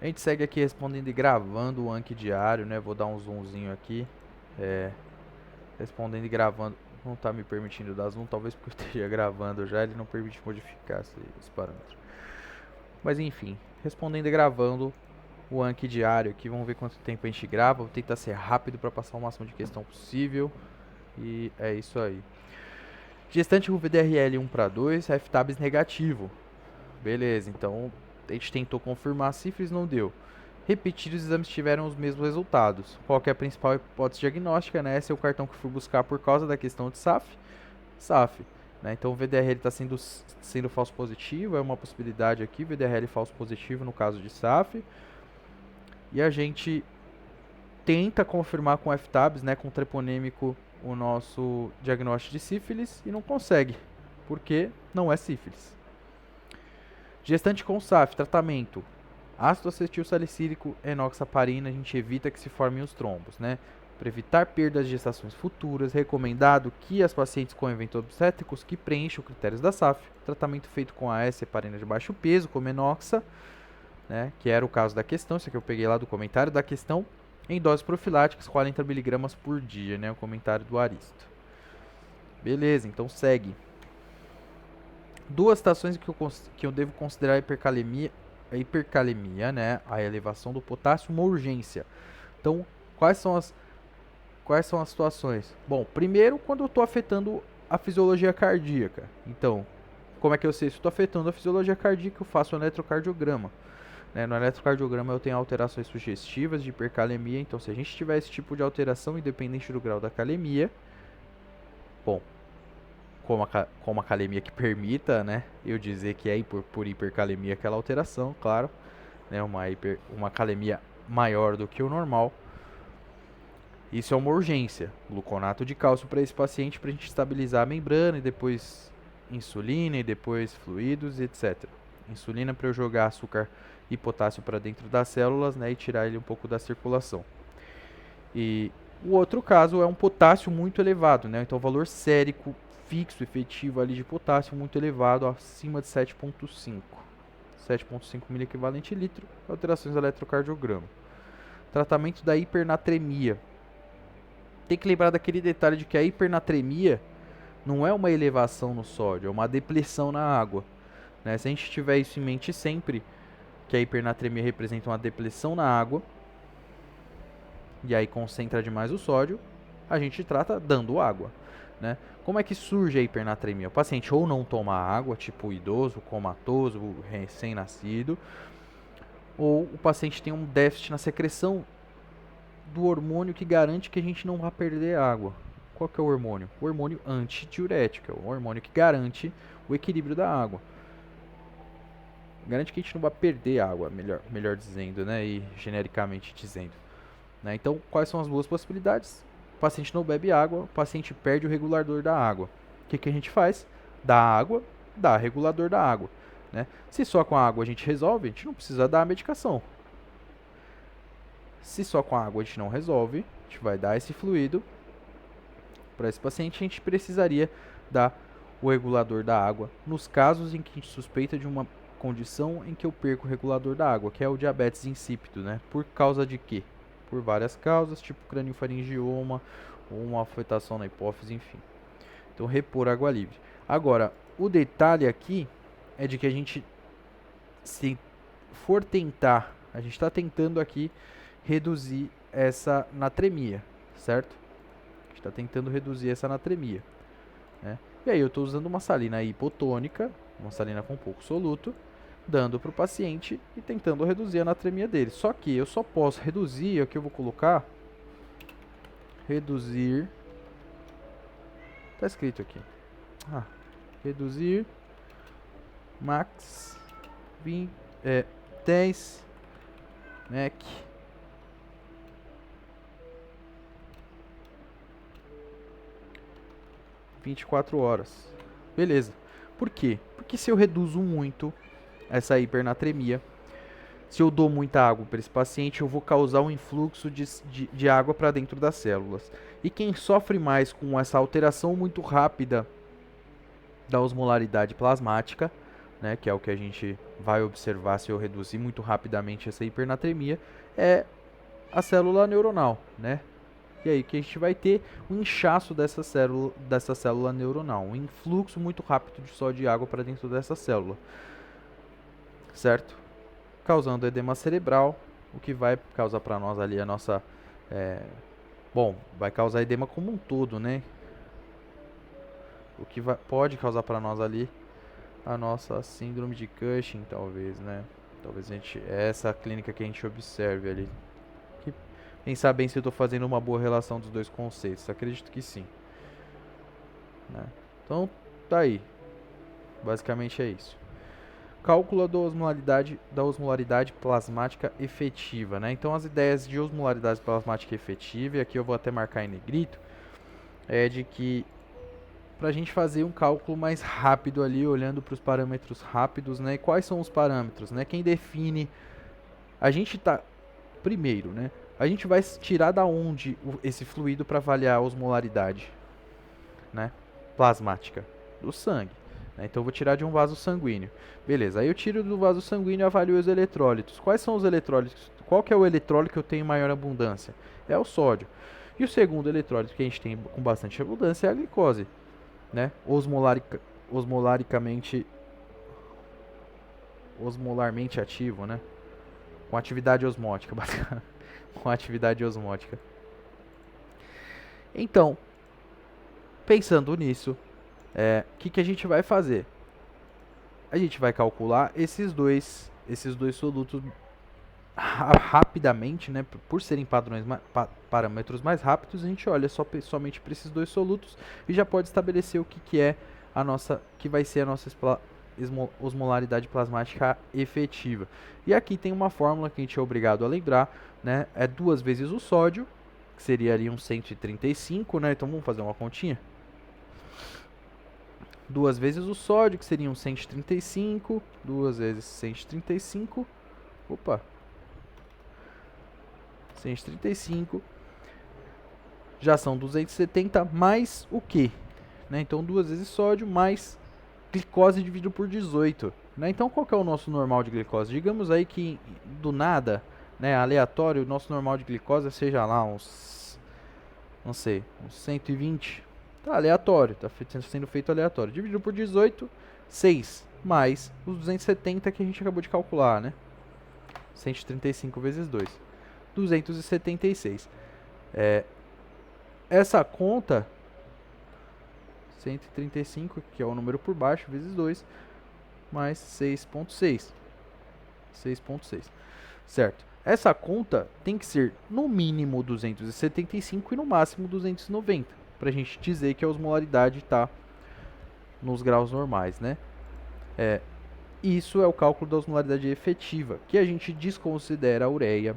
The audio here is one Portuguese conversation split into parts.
A gente segue aqui respondendo e gravando o Anki diário, né? Vou dar um zoomzinho aqui. Respondendo e gravando. Não está me permitindo dar zoom, talvez porque eu esteja gravando já, ele não permite modificar esse parâmetro. Mas enfim, respondendo e gravando o Anki diário aqui. Vamos ver quanto tempo a gente grava. Vou tentar ser rápido para passar o máximo de questão possível. E é isso aí. Gestante com VDRL 1 para 2, FTABS negativo. Beleza, então a gente tentou confirmar cifras, não deu. Repetidos exames tiveram os mesmos resultados. Qual que é a principal hipótese diagnóstica, né? Esse é o cartão que fui buscar por causa da questão de SAF. SAF, né? Então o VDRL está sendo falso positivo, é uma possibilidade aqui, VDRL falso positivo no caso de SAF. E a gente tenta confirmar com FTABS, né, com treponêmico, o nosso diagnóstico de sífilis e não consegue, porque não é sífilis. Gestante com SAF, tratamento. Ácido acetil salicílico, enoxaparina, a gente evita que se formem os trombos, né? Para evitar perdas de gestações futuras, recomendado que as pacientes com eventos obstétricos que preencham os critérios da SAF, tratamento feito com a S-heparina de baixo peso, como enoxa, né? Que era o caso da questão, isso aqui eu peguei lá do comentário da questão, em doses profiláticas, 40 mg por dia, né? O comentário do Aristo. Beleza, então segue. Duas situações que eu devo considerar a hipercalemia, né? A elevação do potássio, uma urgência. Então, quais são as situações? Bom, primeiro, quando eu estou afetando a fisiologia cardíaca. Então, como é que eu sei se estou afetando a fisiologia cardíaca? Eu faço um eletrocardiograma. No eletrocardiograma eu tenho alterações sugestivas de hipercalemia. Então, se a gente tiver esse tipo de alteração, independente do grau da calemia, bom, com uma calemia que permita, né, eu dizer que é por hipercalemia aquela alteração, claro, né, uma calemia maior do que o normal. Isso é uma urgência, gluconato de cálcio para esse paciente, para a gente estabilizar a membrana e depois insulina e depois fluidos, etc. Insulina para eu jogar açúcar e potássio para dentro das células, né, e tirar ele um pouco da circulação. E o outro caso é um potássio muito elevado, né, então o valor sérico fixo efetivo ali de potássio muito elevado, acima de 7,5. 7,5 miliequivalente litro, alterações do eletrocardiograma. Tratamento da hipernatremia. Tem que lembrar daquele detalhe de que a hipernatremia não é uma elevação no sódio, é uma depressão na água, né? Se a gente tiver isso em mente sempre, que a hipernatremia representa uma depressão na água, e aí concentra demais o sódio, a gente trata dando água, né? Como é que surge a hipernatremia? O paciente ou não toma água, tipo idoso, comatoso, recém-nascido, ou o paciente tem um déficit na secreção do hormônio que garante que a gente não vá perder água. Qual que é o hormônio? O hormônio antidiurético, é o hormônio que garante o equilíbrio da água. Garante que a gente não vai perder água, melhor dizendo, né? E genericamente dizendo. Né? Então, quais são as duas possibilidades? O paciente não bebe água, o paciente perde o regulador da água. O que a gente faz? Dá água, dá regulador da água. Né? Se só com a água a gente resolve, a gente não precisa dar a medicação. Se só com a água a gente não resolve, a gente vai dar esse fluido. Para esse paciente, a gente precisaria dar o regulador da água nos casos em que a gente suspeita de uma condição em que eu perco o regulador da água, que é o diabetes insípido, né? Por causa de quê? Por várias causas, tipo craniofaringioma, ou uma afetação na hipófise, enfim. Então, repor água livre. Agora, o detalhe aqui é de que a gente, se for tentar, a gente está tentando aqui reduzir essa natremia, certo? A gente está tentando reduzir essa natremia, né? E aí eu estou usando uma salina hipotônica, uma salina com pouco soluto, dando para o paciente e tentando reduzir a natremia dele. Só que eu só posso reduzir, aqui eu vou colocar, reduzir, tá escrito aqui, reduzir max 10 mEq 24 horas. Beleza. Por quê? Porque se eu reduzo muito essa hipernatremia, se eu dou muita água para esse paciente, eu vou causar um influxo de água para dentro das células. E quem sofre mais com essa alteração muito rápida da osmolaridade plasmática, né, que é o que a gente vai observar se eu reduzir muito rapidamente essa hipernatremia, é a célula neuronal, né? E aí que a gente vai ter um inchaço dessa célula neuronal, um influxo muito rápido só de água para dentro dessa célula, certo? Causando edema cerebral, o que vai causar para nós ali a nossa... bom, vai causar edema como um todo, né? O que pode causar para nós ali a nossa síndrome de Cushing, talvez, né? Talvez é essa a clínica que a gente observe ali. Pensar bem se eu estou fazendo uma boa relação dos dois conceitos. Acredito que sim. Né? Então, tá aí. Basicamente é isso. Cálculo da osmolaridade plasmática efetiva. Né? Então, as ideias de osmolaridade plasmática efetiva, e aqui eu vou até marcar em negrito, é de que para a gente fazer um cálculo mais rápido ali, olhando para os parâmetros rápidos, né? E quais são os parâmetros, né? Quem define... A gente tá... Primeiro, né? A gente vai tirar da onde esse fluido para avaliar a osmolaridade, né? Plasmática do sangue. Né? Então eu vou tirar de um vaso sanguíneo. Beleza, aí eu tiro do vaso sanguíneo e avalio os eletrólitos. Quais são os eletrólitos? Qual que é o eletrólito que eu tenho em maior abundância? É o sódio. E o segundo eletrólito que a gente tem com bastante abundância é a glicose, né? Osmolarmente ativo, né? Com atividade osmótica, com atividade osmótica. Então, pensando nisso, o que a gente vai fazer? A gente vai calcular esses dois solutos rapidamente, né? Por serem parâmetros mais rápidos, a gente olha somente para esses dois solutos e já pode estabelecer o que é que vai ser a nossa osmolaridade plasmática efetiva. E aqui tem uma fórmula que a gente é obrigado a lembrar, né? É 2 vezes o sódio, que seria ali um 135, né? Então vamos fazer uma continha. 2 vezes o sódio, que seria um 135, 2 vezes 135, opa, 135, já são 270, mais o que? Né? Então 2 vezes sódio, mais glicose dividido por 18. Né? Então qual que é o nosso normal de glicose? Digamos aí que do nada, né, aleatório, o nosso normal de glicose seja lá uns, não sei, uns 120. Tá aleatório, tá sendo feito aleatório. Dividido por 18, 6, mais os 270 que a gente acabou de calcular, né? 135 vezes 2, 276. Essa conta, 135, que é o número por baixo, vezes 2, mais 6,6. 6,6. Certo. Essa conta tem que ser no mínimo 275 e no máximo 290, para a gente dizer que a osmolaridade está nos graus normais, né? Isso é o cálculo da osmolaridade efetiva, que a gente desconsidera a ureia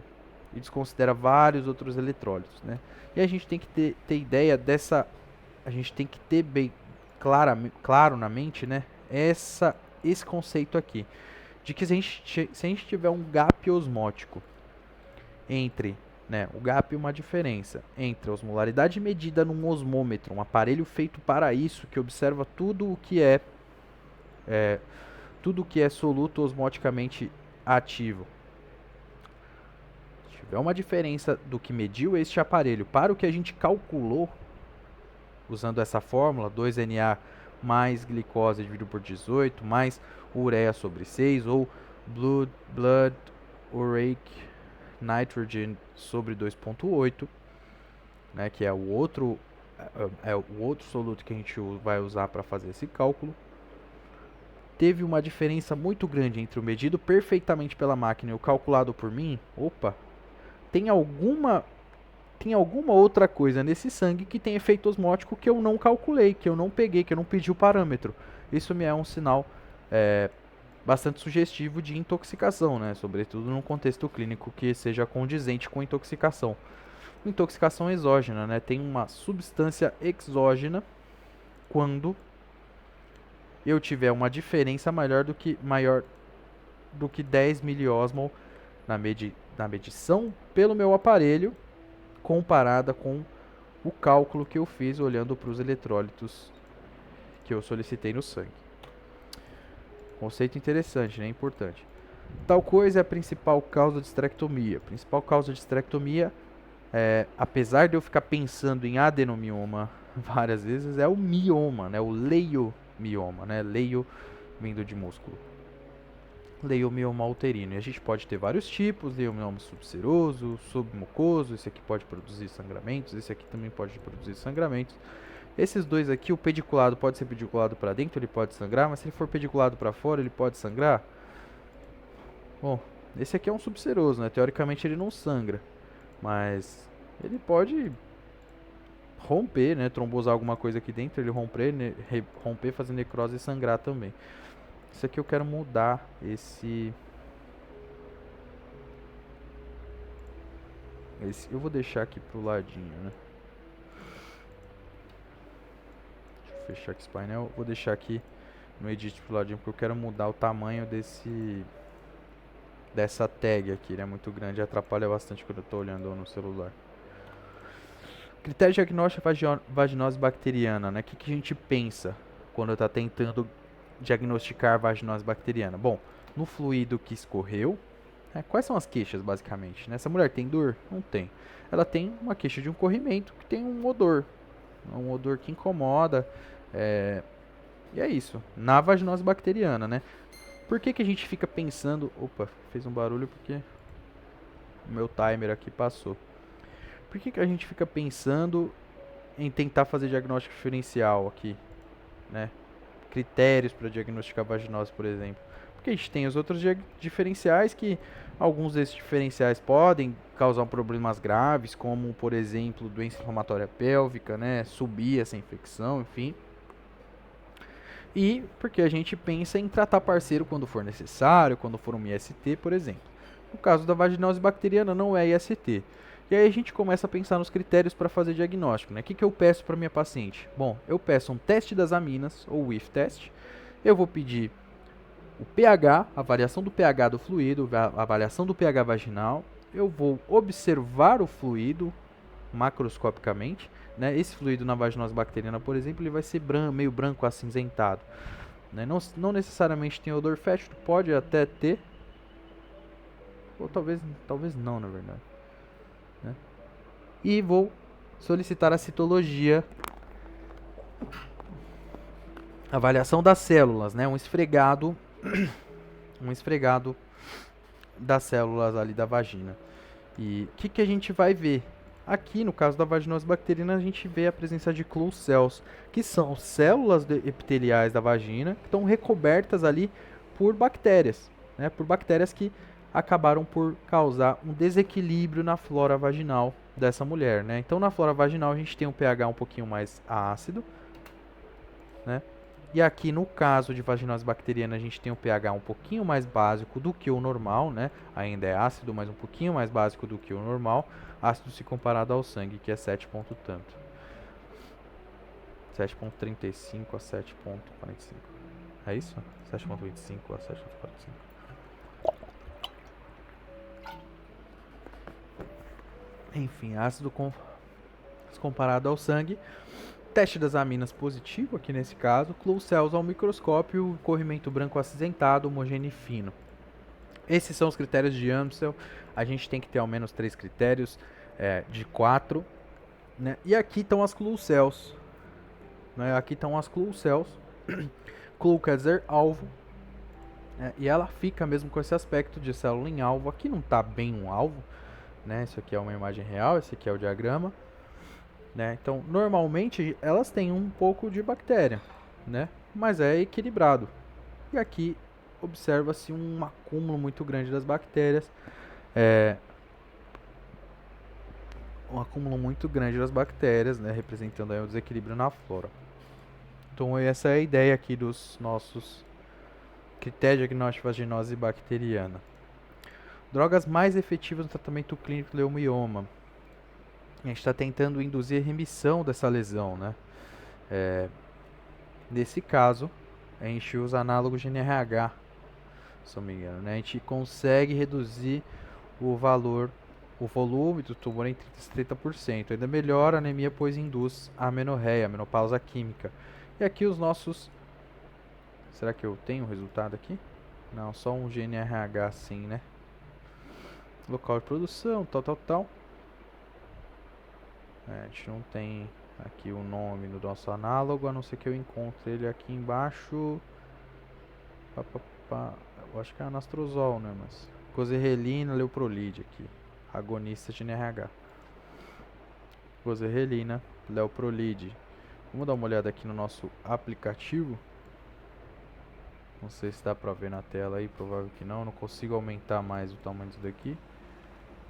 e desconsidera vários outros eletrólitos, né? E a gente tem que ter ideia dessa... A gente tem que ter bem claro na mente, né? Esse conceito aqui. De que se a gente tiver um gap osmótico entre... Né, o gap é uma diferença entre a osmolaridade medida num osmômetro, um aparelho feito para isso, que observa tudo o que é soluto osmoticamente ativo. Se tiver uma diferença do que mediu este aparelho para o que a gente calculou, usando essa fórmula, 2Na mais glicose dividido por 18, mais ureia sobre 6, ou blood uric nitrogen sobre 2,8, né, que é o outro soluto que a gente vai usar para fazer esse cálculo. Teve uma diferença muito grande entre o medido perfeitamente pela máquina e o calculado por mim. Opa, tem alguma outra coisa nesse sangue que tem efeito osmótico que eu não calculei, que eu não peguei, que eu não pedi o parâmetro. Isso me é um sinal bastante sugestivo de intoxicação, né? Sobretudo num contexto clínico que seja condizente com intoxicação. Intoxicação exógena, né? Tem uma substância exógena quando eu tiver uma diferença maior do que 10 miliosmol na medição pelo meu aparelho, comparada com o cálculo que eu fiz olhando para os eletrólitos que eu solicitei no sangue. Conceito interessante, né? Importante. Tal coisa é a principal causa de esterectomia. A principal causa de esterectomia, apesar de eu ficar pensando em adenomioma várias vezes, é o mioma, né? O leiomioma, né? Leio vindo de músculo. Leiomioma uterino. E a gente pode ter vários tipos: leiomioma subseroso, submucoso. Esse aqui pode produzir sangramentos, esse aqui também pode produzir sangramentos. Esses dois aqui, o pediculado pode ser pediculado para dentro, ele pode sangrar, mas se ele for pediculado para fora, ele pode sangrar? Bom, esse aqui é um subseroso, né? Teoricamente ele não sangra, mas ele pode romper, né? Trombosar alguma coisa aqui dentro, ele romper, fazer necrose e sangrar também. Isso aqui eu quero mudar eu vou deixar aqui pro ladinho, né? Deixa eu fechar aqui esse painel. Vou deixar aqui no edit pro ladinho, porque eu quero mudar o tamanho dessa tag aqui, né? Muito grande, atrapalha bastante quando eu tô olhando no celular. Critério diagnóstico vaginose bacteriana, né? O que a gente pensa quando está tentando diagnosticar a vaginose bacteriana? Bom, no fluido que escorreu, quais são as queixas, basicamente? Né? Essa mulher tem dor? Não tem. Ela tem uma queixa de um corrimento que tem um odor que incomoda, e é isso, na vaginose bacteriana, né? Por que a gente fica pensando... Opa, fez um barulho porque o meu timer aqui passou. Por que a gente fica pensando em tentar fazer diagnóstico diferencial aqui, né? Critérios para diagnosticar vaginose, por exemplo. Porque a gente tem os outros diferenciais que alguns desses diferenciais podem causar problemas graves, como, por exemplo, doença inflamatória pélvica, né? Subir essa infecção, enfim. E porque a gente pensa em tratar parceiro quando for necessário, quando for um IST, por exemplo. No caso da vaginose bacteriana, não é IST. E aí a gente começa a pensar nos critérios para fazer diagnóstico, né? O que eu peço para minha paciente? Bom, eu peço um teste das aminas, ou WIF test. Eu vou pedir o pH, a variação do pH do fluido, a avaliação do pH vaginal. Eu vou observar o fluido macroscopicamente, né? Esse fluido na vaginose bacteriana, por exemplo, ele vai ser meio branco acinzentado, né? Não necessariamente tem odor fétido, pode até ter, ou talvez não, na verdade. E vou solicitar a citologia, avaliação das células, né? Um esfregado das células ali da vagina. E o que a gente vai ver? Aqui, no caso da vaginose bacteriana, a gente vê a presença de Clue cells, que são células epiteliais da vagina, que estão recobertas ali por bactérias, né? Por bactérias que acabaram por causar um desequilíbrio na flora vaginal dessa mulher, né? Então, na flora vaginal, a gente tem um pH um pouquinho mais ácido, né? E aqui, no caso de vaginose bacteriana, a gente tem um pH um pouquinho mais básico do que o normal, né? Ainda é ácido, mas um pouquinho mais básico do que o normal. Ácido se comparado ao sangue, que é 7 ponto tanto. 7.35 a 7.45. É isso? 7.25 a 7.45. Enfim, ácido comparado ao sangue. Teste das aminas positivo, aqui nesse caso. Clue cells ao microscópio, corrimento branco acinzentado, homogêneo e fino. Esses são os critérios de Amstel. A gente tem que ter ao menos 3 critérios, de 4. Né? E aqui estão as Clue cells. Né? Aqui estão as Clue cells. Clue quer dizer alvo. E ela fica mesmo com esse aspecto de célula em alvo. Aqui não está bem um alvo. Né? Isso aqui é uma imagem real, esse aqui é o diagrama. Né? Então, normalmente, elas têm um pouco de bactéria, né? Mas é equilibrado. E aqui observa-se um acúmulo muito grande das bactérias. Um acúmulo muito grande das bactérias, né? Representando aí o desequilíbrio na flora. Então, essa é a ideia aqui dos nossos critérios diagnósticos de vaginose bacteriana. Drogas mais efetivas no tratamento clínico do leiomioma. A gente está tentando induzir remissão dessa lesão, né? Nesse caso, a gente usa análogos de NRH, se não me engano, né? A gente consegue reduzir o volume do tumor em 30%. Ainda melhora a anemia, pois induz a amenorreia, a menopausa química. E aqui os nossos Será que eu tenho o resultado aqui? Não, só um GNRH sim, né? Local de produção, tal. A gente não tem aqui o nome do nosso análogo, a não ser que eu encontre ele aqui embaixo. Eu acho que é anastrozol, né? Mas gozerrelina, leuprolide aqui. Agonista de NRH. Gozerrelina, leuprolide. Vamos dar uma olhada aqui no nosso aplicativo. Não sei se dá pra ver na tela aí, provável que não. Não consigo aumentar mais o tamanho disso daqui.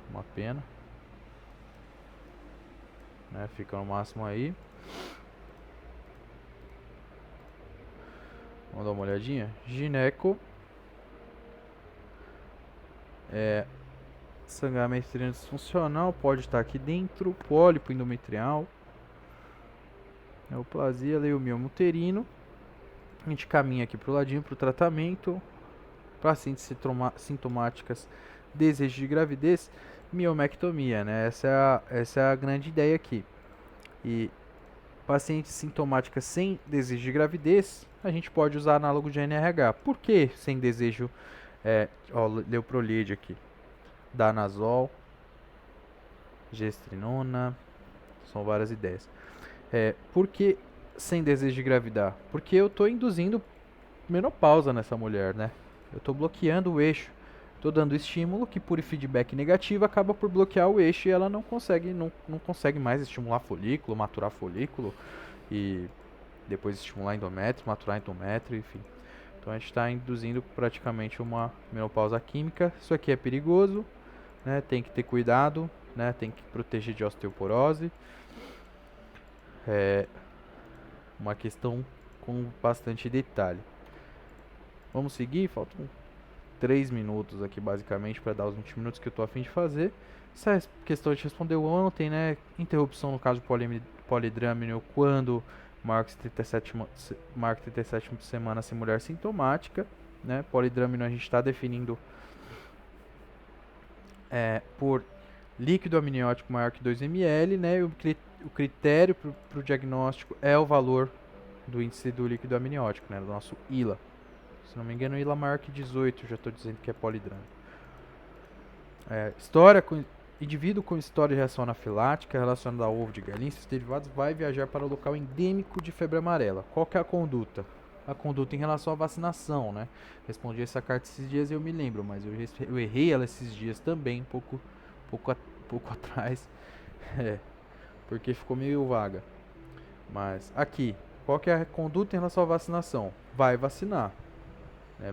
Uma pena. Né? Fica no máximo aí. Vamos dar uma olhadinha. Gineco. Sangramento uterino disfuncional. Pode estar aqui dentro. Pólipo endometrial. Neoplasia, leiomioma uterino. A gente caminha aqui pro ladinho pro tratamento. Pacientes sintomáticas, desejo de gravidez, miomectomia, né? Essa é a grande ideia aqui. E pacientes sintomáticas sem desejo de gravidez, a gente pode usar análogo de NRH. Por que sem desejo? Leuprolide aqui. Danazol, gestrinona, são várias ideias. Por que sem desejo de engravidar? Porque eu estou induzindo menopausa nessa mulher, né? Eu estou bloqueando o eixo. Estou dando estímulo que, por feedback negativo, acaba por bloquear o eixo e ela não consegue mais estimular folículo, maturar folículo e depois estimular endométrio, maturar endométrio, enfim. Então a gente está induzindo praticamente uma menopausa química. Isso aqui é perigoso, né? Tem que ter cuidado, né? Tem que proteger de osteoporose. É uma questão com bastante detalhe. Vamos seguir? Faltam 3 minutos aqui basicamente para dar os 20 minutos que eu tô a fim de fazer. Essa questão a gente respondeu ontem, né? Interrupção no caso polidrâmino quando maior que 37 semanas sem mulher sintomática, né? Polidrâmino a gente está definindo por líquido amniótico maior que 2 ml, né? E o critério para o diagnóstico é o valor do índice do líquido amniótico, né? Do nosso ILA. Se não me engano, ILA maior que 18, já estou dizendo que é polidrâmico. Indivíduo com história de reação anafilática relacionada ao ovo de galinha e seus derivados vai viajar para o local endêmico de febre amarela. Qual que é a conduta? A conduta em relação à vacinação, né? Respondi essa carta esses dias e eu me lembro, mas eu errei ela esses dias também, pouco atrás, porque ficou meio vaga. Mas aqui, qual que é a conduta em relação à vacinação? Vai vacinar.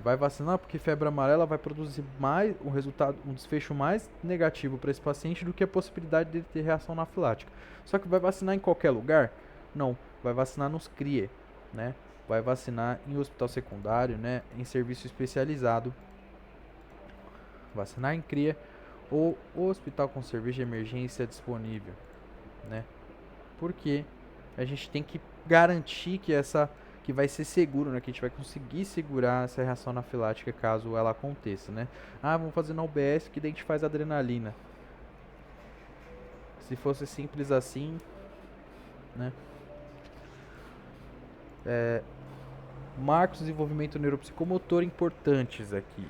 Vai vacinar porque febre amarela vai produzir mais um desfecho mais negativo para esse paciente do que a possibilidade de ter reação anafilática. Só que vai vacinar em qualquer lugar? Não, vai vacinar nos CRIE, né? Vai vacinar em hospital secundário, né? Em serviço especializado. Vacinar em CRIA ou hospital com serviço de emergência disponível, né? Porque a gente tem que garantir que vai ser seguro, né? Que a gente vai conseguir segurar essa reação anafilática caso ela aconteça, né? Vamos fazer na UBS que daí a gente faz adrenalina. Se fosse simples assim, né? Marcos de desenvolvimento neuropsicomotor importantes aqui.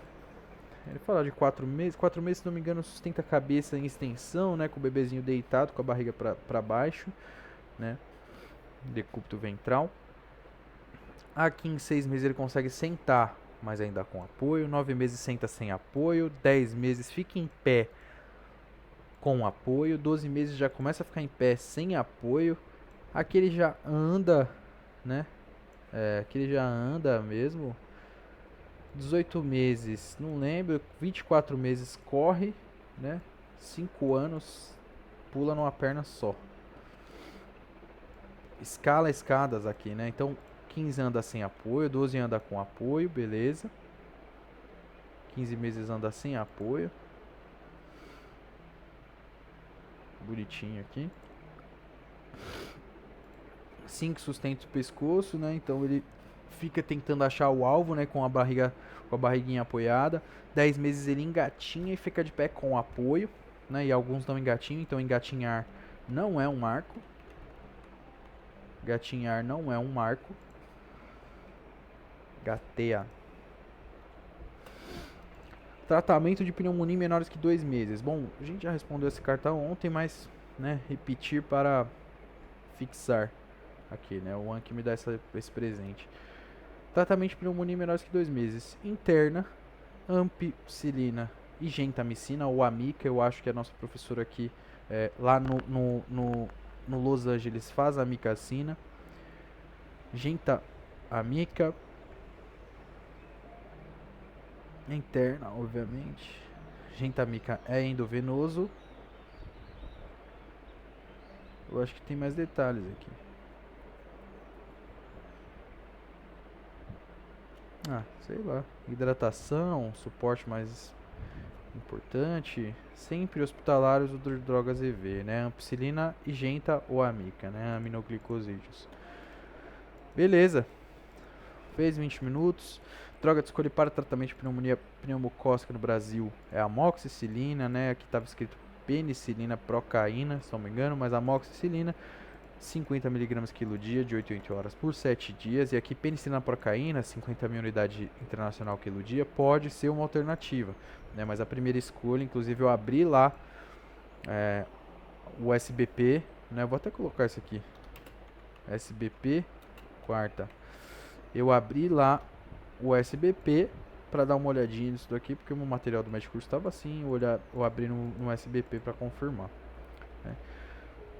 Ele fala de 4 meses. 4 meses, se não me engano, sustenta a cabeça em extensão, né? Com o bebezinho deitado, com a barriga para baixo, né? Decúbito ventral. Aqui em 6 meses ele consegue sentar, mas ainda com apoio. 9 meses senta sem apoio. 10 meses fica em pé com apoio. 12 meses já começa a ficar em pé sem apoio. Aqui ele já anda, né? Aqui ele já anda mesmo. 18 meses, não lembro. 24 meses corre, né? 5 anos pula numa perna só. Escala escadas aqui, né? Então 15 anda sem apoio, 12 anda com apoio, beleza. 15 meses anda sem apoio. Bonitinho aqui. 5 sustenta o pescoço, né? Então ele fica tentando achar o alvo, né? Com a barriguinha apoiada. 10 meses ele engatinha e fica de pé com apoio, né? E alguns não engatinham, então engatinhar não é um marco. Gatinhar não é um marco. Gatea. Tratamento de pneumonia em menores que 2 meses. Bom, a gente já respondeu essa carta ontem, mas, né, repetir para fixar aqui, né? O Anki me dá esse presente. Tratamento de pneumonia em menores que 2 meses. Interna, ampicilina e gentamicina, ou amica, eu acho que a nossa professora aqui, lá no Los Angeles, faz a amicacina. Gentamica. Interna, obviamente. Gentamica é endovenoso. Eu acho que tem mais detalhes aqui. Sei lá. Hidratação, suporte mais importante. Sempre hospitalários ou de drogas EV, né? Ampicilina e genta ou amica, né? Aminoglicosídeos. Beleza. Fez 20 minutos. Droga de escolha para tratamento de pneumonia pneumocócica no Brasil é amoxicilina, né? Aqui estava escrito penicilina procaína, se não me engano, mas amoxicilina, 50 mg quilo dia, de 8 em 8 horas por 7 dias. E aqui penicilina procaína, 50 mil unidade internacional quilo dia, pode ser uma alternativa, né? Mas a primeira escolha, inclusive eu abri lá o SBP, né? Eu vou até colocar isso aqui, SBP, quarta. Eu abri lá o SBP para dar uma olhadinha nisso daqui, porque o meu material do médico curso estava assim, eu abri no SBP para confirmar, né?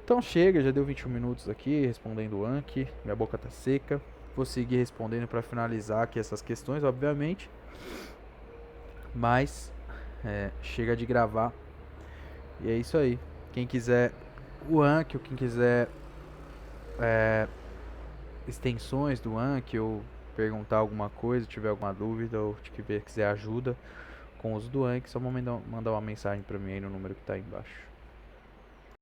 Então chega, já deu 21 minutos aqui respondendo o Anki, minha boca tá seca. Vou seguir respondendo para finalizar aqui essas questões, obviamente. Mas chega de gravar. E é isso aí. Quem quiser o Anki, ou quem quiser extensões do Anki, ou perguntar alguma coisa, tiver alguma dúvida, ou quiser ajuda com o uso do Anki, só mandar uma mensagem para mim aí no número que tá aí embaixo.